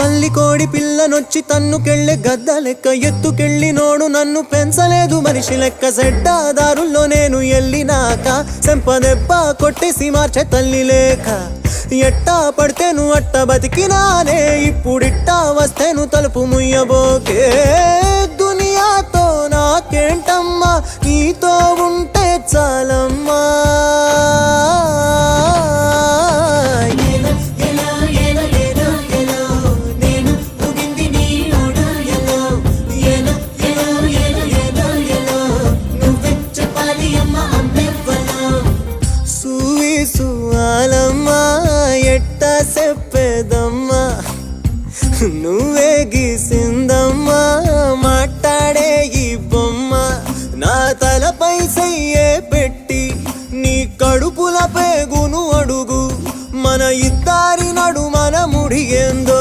తల్లి కోడి పిల్లనొచ్చి తన్నుకెళ్ళే గద్ద లెక్క ఎత్తుకెళ్ళి నోడు నన్ను పెంచలేదు మనిషి లెక్క సెడ్డాదారుల్లో నేను ఎల్లినాక సెంపదెబ్బ కొట్టేసి మార్చే తల్లి లేక ఎట్టా పడితేను అట్ట బతికినానే ఇప్పుడిట్టా వస్తేను తలుపు ముయ్యబోకే దునియాతో నాకేంటమ్మా నీతో ఉంటే చాలమ్మా ఎట్టా చెప్పేదమ్మా నువ్వే గీసిందమ్మా మాట్లాడే ఈ బొమ్మ నా తలపై సయ్యే పెట్టి నీ కడుపుల పేగును అడుగు మన ఇద్దరి నడు మన ముడిగేందో